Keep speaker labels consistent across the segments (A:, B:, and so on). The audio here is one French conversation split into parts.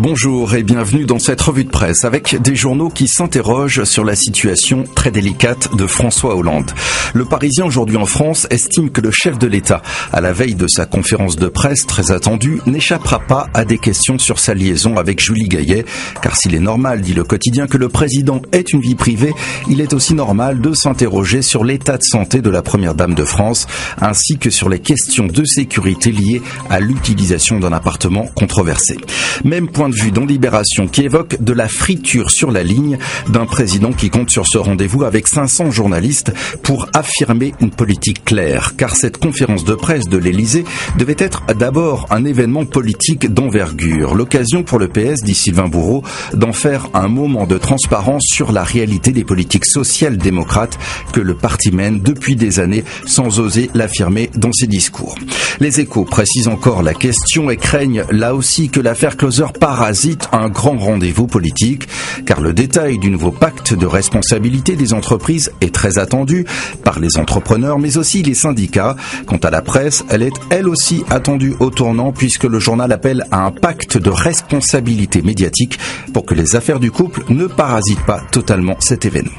A: Bonjour et bienvenue dans cette revue de presse avec des journaux qui s'interrogent sur la situation très délicate de François Hollande. Le Parisien aujourd'hui en France estime que le chef de l'État, à la veille de sa conférence de presse très attendue, n'échappera pas à des questions sur sa liaison avec Julie Gaillet. Car s'il est normal, dit le quotidien, que le président ait une vie privée, il est aussi normal de s'interroger sur l'état de santé de la première dame de France, ainsi que sur les questions de sécurité liées à l'utilisation d'un appartement controversé. Même point de vue dans Libération qui évoque de la friture sur la ligne d'un président qui compte sur ce rendez-vous avec 500 journalistes pour affirmer une politique claire. Car cette conférence de presse de l'Élysée devait être d'abord un événement politique d'envergure. L'occasion pour le PS, dit Sylvain Bourreau, d'en faire un moment de transparence sur la réalité des politiques social-démocrates que le parti mène depuis des années sans oser l'affirmer dans ses discours. Les Échos précisent encore la question et craignent là aussi que l'affaire Closer parasite un grand rendez-vous politique, car le détail du nouveau pacte de responsabilité des entreprises est très attendu par les entrepreneurs, mais aussi les syndicats. Quant à la presse, elle est elle aussi attendue au tournant, puisque le journal appelle à un pacte de responsabilité médiatique pour que les affaires du couple ne parasitent pas totalement cet événement.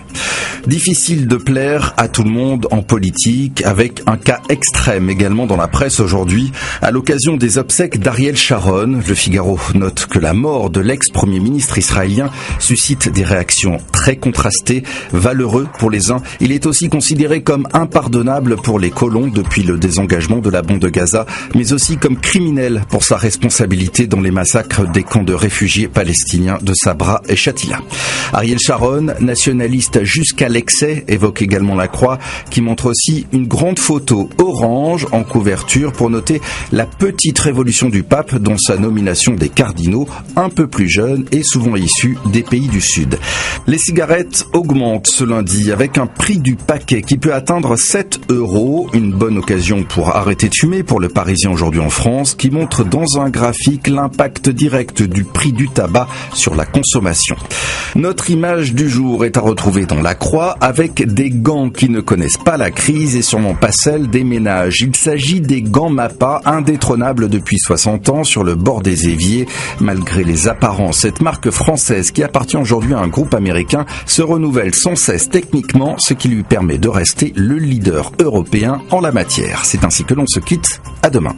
A: Difficile de plaire à tout le monde en politique, avec un cas extrême également dans la presse aujourd'hui. À l'occasion des obsèques d'Ariel Sharon, Le Figaro note que la mort de l'ex-premier ministre israélien suscite des réactions très contrastées. Valeureux pour les uns, il est aussi considéré comme impardonnable pour les colons depuis le désengagement de la bande de Gaza, mais aussi comme criminel pour sa responsabilité dans les massacres des camps de réfugiés palestiniens de Sabra et Shatila. Ariel Sharon, nationaliste jusqu'à l'excès, évoque également La Croix, qui montre aussi une grande photo orange en couverture pour noter la petite révolution du pape dans sa nomination des cardinaux, un peu plus jeunes et souvent issus des pays du Sud. Les cigarettes augmentent ce lundi avec un prix du paquet qui peut atteindre 7 €. Une bonne occasion pour arrêter de fumer pour le Parisien aujourd'hui en France, qui montre dans un graphique l'impact direct du prix du tabac sur la consommation. Notre image du jour est à retrouver dans La Croix avec des gants qui ne connaissent pas la crise et sûrement pas celle des ménages. Il s'agit des gants Mappa, indétrônables depuis 60 ans sur le bord des éviers. Malgré les apparences, cette marque française qui appartient aujourd'hui à un groupe américain se renouvelle sans cesse techniquement, ce qui lui permet de rester le leader européen en la matière. C'est ainsi que l'on se quitte. À demain.